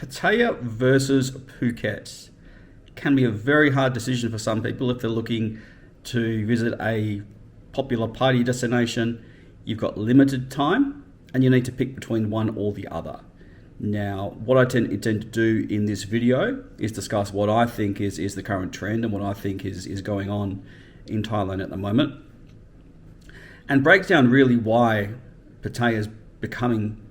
Pattaya versus Phuket can be a very hard decision for some people if they're looking to visit a popular party destination. You've got limited time and you need to pick between one or the other. Now, what I intend to do in this video is discuss what I think is the current trend and what I think is going on in Thailand at the moment, and break down really why Pattaya is becoming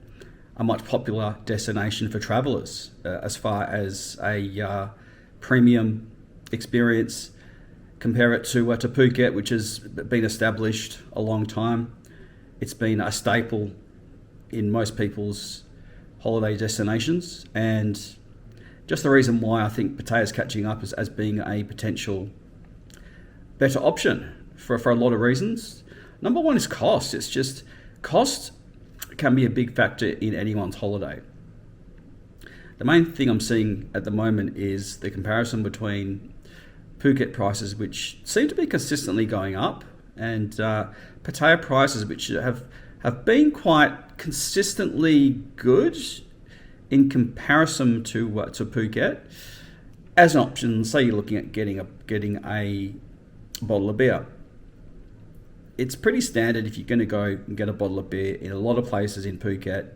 a much popular destination for travelers as far as a premium experience. Compare it to Phuket, which has been established a long time. It's been a staple in most people's holiday destinations, and just the reason why I think Pattaya is catching up as being a potential better option for a lot of reasons. Number one is cost. It's just cost can be a big factor in anyone's holiday. The main thing I'm seeing at the moment is the comparison between Phuket prices, which seem to be consistently going up, and Pattaya prices, which have been quite consistently good in comparison to Phuket. As an option, say you're looking at getting a bottle of beer. It's pretty standard if you're going to go and get a bottle of beer in a lot of places in Phuket.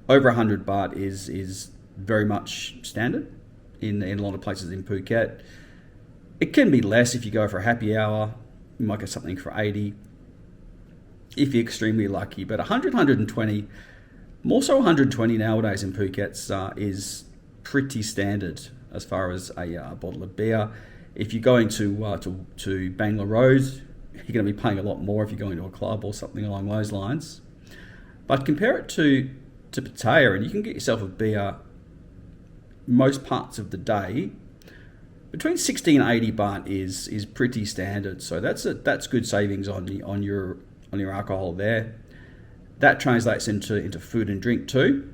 Over 100 baht is very much standard in a lot of places in Phuket. It can be less if you go for a happy hour. You might get something for 80 if you're extremely lucky. But 100, 120, more so 120 nowadays in Phuket is pretty standard as far as a bottle of beer. If you're going to Bangla Road, you're going to be paying a lot more if you're going to a club or something along those lines. But compare it to Pattaya, and you can get yourself a beer most parts of the day. Between 60 and 80 baht is pretty standard. So that's good savings on your alcohol there. That translates into food and drink too,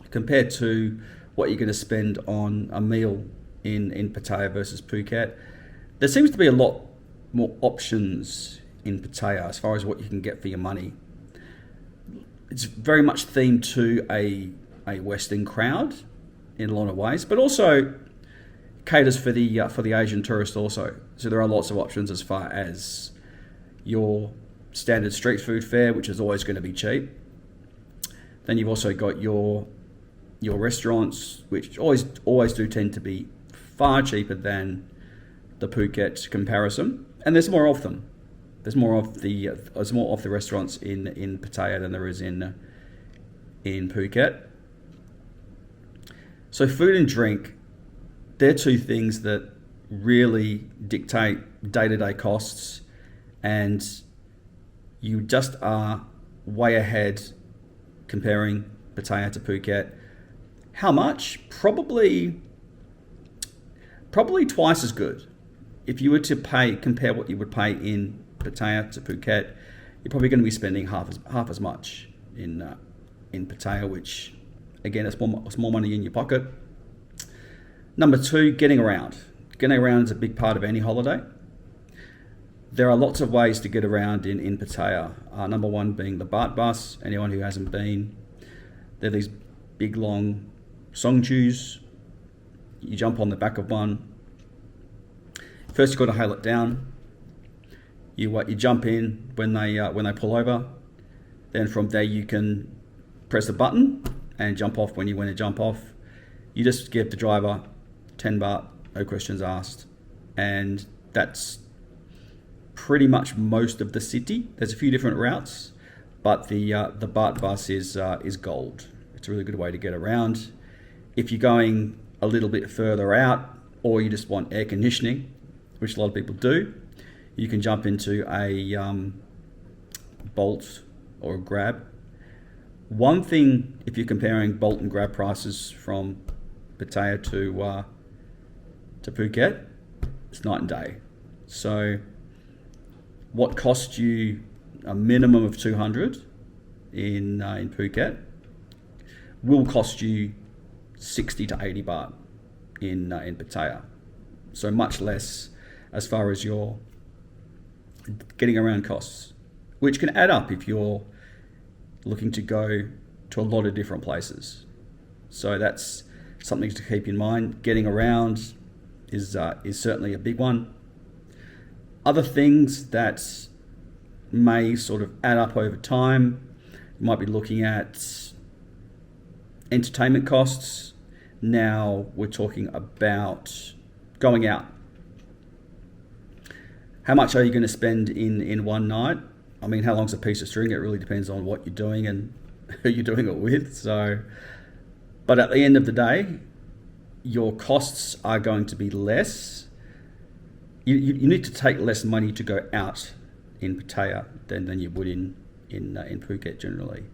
compared to what you're going to spend on a meal in Pattaya versus Phuket. There seems to be a lot more options in Pattaya as far as what you can get for your money. It's very much themed to a Western crowd in a lot of ways, but also caters for the Asian tourist also. So there are lots of options as far as your standard street food fare, which is always going to be cheap. Then you've also got your restaurants, which always do tend to be far cheaper than the Phuket comparison. And there's more of them. There's more of the restaurants in Pattaya than there is in Phuket. So food and drink, they're two things that really dictate day-to-day costs, and you just are way ahead comparing Pattaya to Phuket. How much? Probably twice as good. If you were to compare what you would pay in Pattaya to Phuket, you're probably going to be spending half as much in Pattaya, which again, it's more money in your pocket. Number two, getting around. Getting around is a big part of any holiday. There are lots of ways to get around in Pattaya. Number one being the BART Bus. Anyone who hasn't been, they're these big long songchus. You jump on the back of one. First, you've got to hail it down. You jump in when they pull over. Then from there you can press the button and jump off when you want to jump off. You just give the driver 10 baht, no questions asked, and that's pretty much most of the city. There's a few different routes, but the BART Bus is gold. It's a really good way to get around. If you're going a little bit further out, or you just want air conditioning, which a lot of people do, you can jump into a Bolt or a Grab. One thing, if you're comparing Bolt and Grab prices from Pattaya to Phuket, it's night and day. So what cost you a minimum of 200 in Phuket will cost you 60 to 80 baht in Pattaya. So much less as far as your getting around costs, which can add up if you're looking to go to a lot of different places. So that's something to keep in mind. Getting around is certainly a big one. Other things that may sort of add up over time, you might be looking at entertainment costs. Now we're talking about going out. How much are you going to spend in one night? I mean, how long's a piece of string? It really depends on what you're doing and who you're doing it with. So, but at the end of the day, your costs are going to be less. You need to take less money to go out in Pattaya than you would in Phuket generally,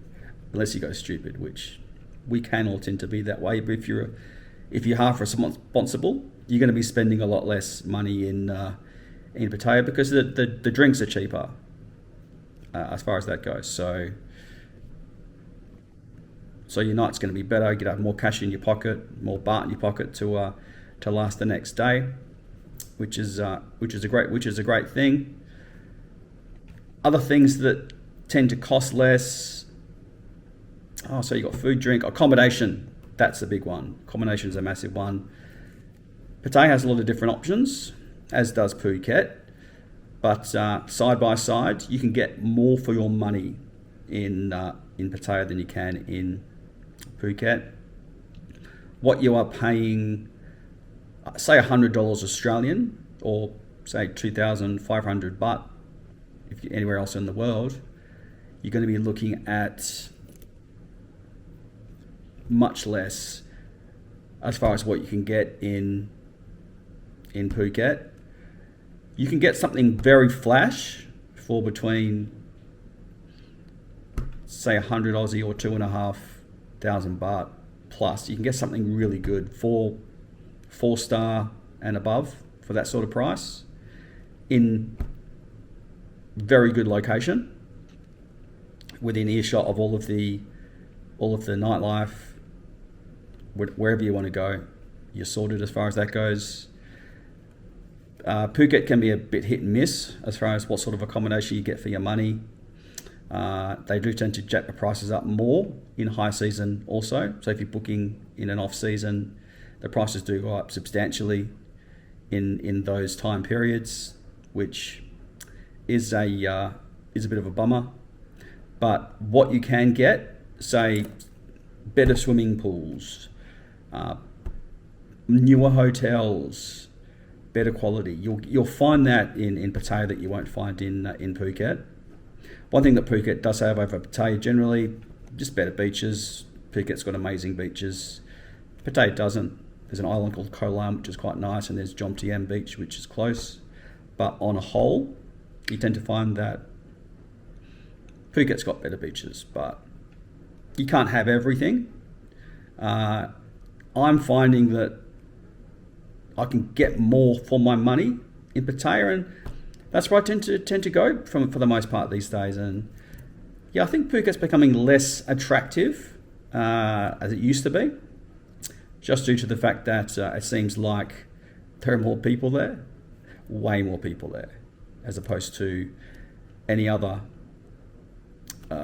unless you go stupid, which we can all tend to be that way. But if you're half responsible, you're going to be spending a lot less money in Pattaya because the drinks are cheaper as far as that goes. So your night's going to be better. You have more cash in your pocket, more BART in your pocket to last the next day, which is a great thing. Other things that tend to cost less. So you got food, drink, accommodation. That's a big one. Accommodation is a massive one. Pattaya has a lot of different options, as does Phuket. But side by side, you can get more for your money in Pattaya than you can in Phuket. What you are paying, say $100 Australian, or say 2,500 baht, if you're anywhere else in the world, you're going to be looking at much less as far as what you can get in Phuket. You can get something very flash for between, say, 100 Aussie or 2,500 baht plus. You can get something really good for 4-star and above for that sort of price in very good location, within earshot of all of the nightlife. Wherever you want to go, you're sorted as far as that goes. Phuket can be a bit hit and miss as far as what sort of accommodation you get for your money. They do tend to jack the prices up more in high season also. So if you're booking in an off season, the prices do go up substantially in those time periods, which is a bit of a bummer. But what you can get, say, better swimming pools, newer hotels, better quality. You'll find that in Pattaya that you won't find in Phuket. One thing that Phuket does have over Pattaya generally, just better beaches. Phuket's got amazing beaches. Pattaya doesn't. There's an island called Koh Lam, which is quite nice, and there's Jom Tien Beach, which is close. But on a whole, you tend to find that Phuket's got better beaches, but you can't have everything. I'm finding that I can get more for my money in Pattaya, and that's where I tend to go for the most part these days. And yeah, I think Phuket's becoming less attractive as it used to be, just due to the fact that it seems like there are more people there, way more people there, as opposed to any other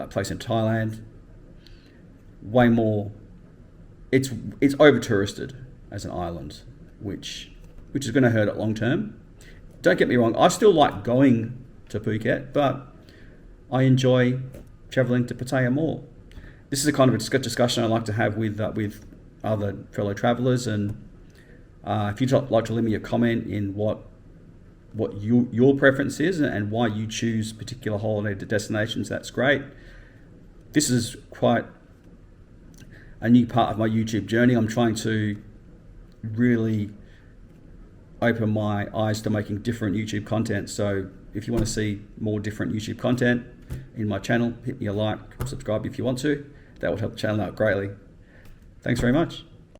place in Thailand. Way more. It's over touristed as an island, which is going to hurt it long term. Don't get me wrong, I still like going to Phuket, but I enjoy travelling to Pattaya more. This is a kind of a discussion I like to have with other fellow travellers, and if you'd like to leave me a comment in what your preference is and why you choose particular holiday destinations, that's great. This is quite a new part of my YouTube journey. I'm trying to really open my eyes to making different YouTube content. So if you want to see more different YouTube content in my channel, hit me a like, subscribe if you want to. That would help the channel out greatly. Thanks very much.